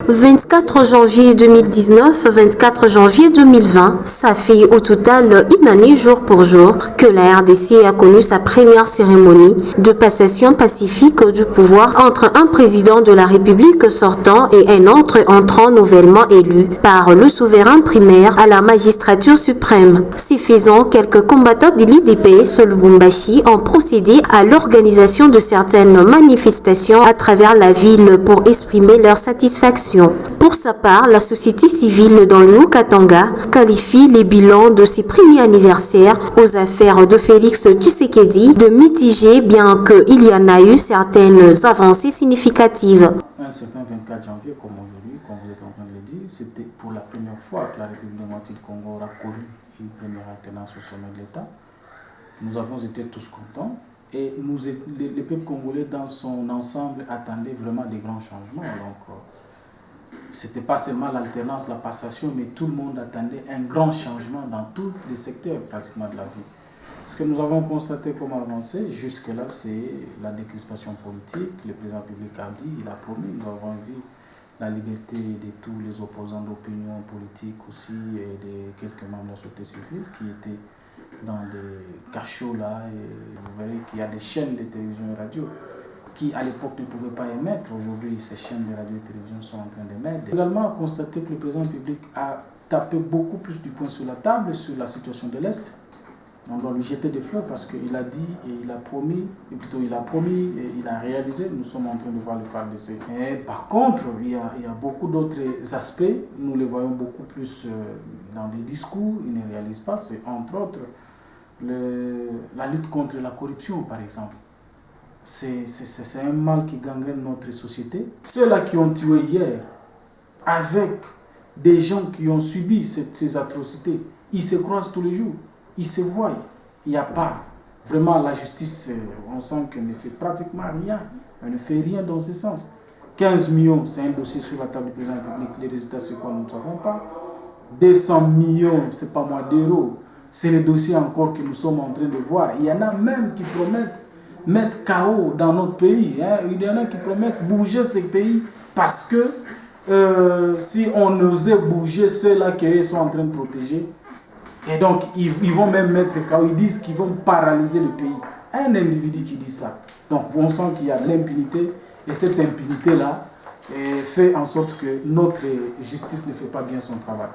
24 janvier 2019, 24 janvier 2020, ça fait au total une année jour pour jour que la RDC a connu sa première cérémonie de passation pacifique du pouvoir entre un président de la République sortant et un autre entrant nouvellement élu par le souverain primaire à la magistrature suprême. Ces faisant, quelques combattants de l'IDPS Lubumbashi ont procédé à l'organisation de certaines manifestations à travers la ville pour exprimer leur satisfaction. Pour sa part, la société civile dans le Haut-Katanga qualifie les bilans de ses premiers anniversaires aux affaires de Félix Tshisekedi de mitigés, bien qu'il y en a eu certaines avancées significatives. Un certain 24 janvier, comme aujourd'hui, comme vous êtes en train de le dire, c'était pour la première fois que la République démocratique du Congo aura connu une première alternance au sommet de l'État. Nous avons été tous contents et les peuples congolais dans son ensemble attendaient vraiment des grands changements. Donc, c'était pas seulement l'alternance, la passation, mais tout le monde attendait un grand changement dans tous les secteurs pratiquement de la vie. Ce que nous avons constaté comme avancée, jusque-là, c'est la décrispation politique. Le président public a dit, il a promis, nous avons vu la liberté de tous les opposants d'opinion politique aussi et de quelques membres de la société civile qui étaient dans des cachots là. Et vous verrez qu'il y a des chaînes de télévision et radio qui à l'époque ne pouvaient pas émettre. Aujourd'hui, ces chaînes de radio et télévision sont en train d'émettre. Également, on a constaté que le président public a tapé beaucoup plus du poing sur la table sur la situation de l'Est. On doit lui jeter des fleurs parce qu'il a dit et il a promis, et plutôt il a promis et il a réalisé. Nous sommes en train de voir le phare d'essai. Mais par contre, il y a beaucoup d'autres aspects. Nous les voyons beaucoup plus dans des discours. Ils ne réalisent pas. C'est entre autres la lutte contre la corruption, par exemple. C'est un mal qui gangrène notre société. Ceux-là qui ont tué hier, avec des gens qui ont subi ces atrocités, ils se croisent tous les jours, ils se voient. Il n'y a pas vraiment la justice, on sent qu'elle ne fait pratiquement rien. Elle ne fait rien dans ce sens. 15 millions, c'est un dossier sur la table du président public. Les résultats, c'est quoi, nous ne savons pas. 200 millions, c'est pas moins d'euros. C'est le dossier encore que nous sommes en train de voir. Il y en a même qui promettent mettre chaos dans notre pays. Il y en a qui promettent bouger ce pays parce que si on osait bouger ceux-là qu'ils sont en train de protéger, et donc ils vont même mettre chaos, ils disent qu'ils vont paralyser le pays. Un individu qui dit ça. Donc on sent qu'il y a de l'impunité et cette impunité-là fait en sorte que notre justice ne fait pas bien son travail.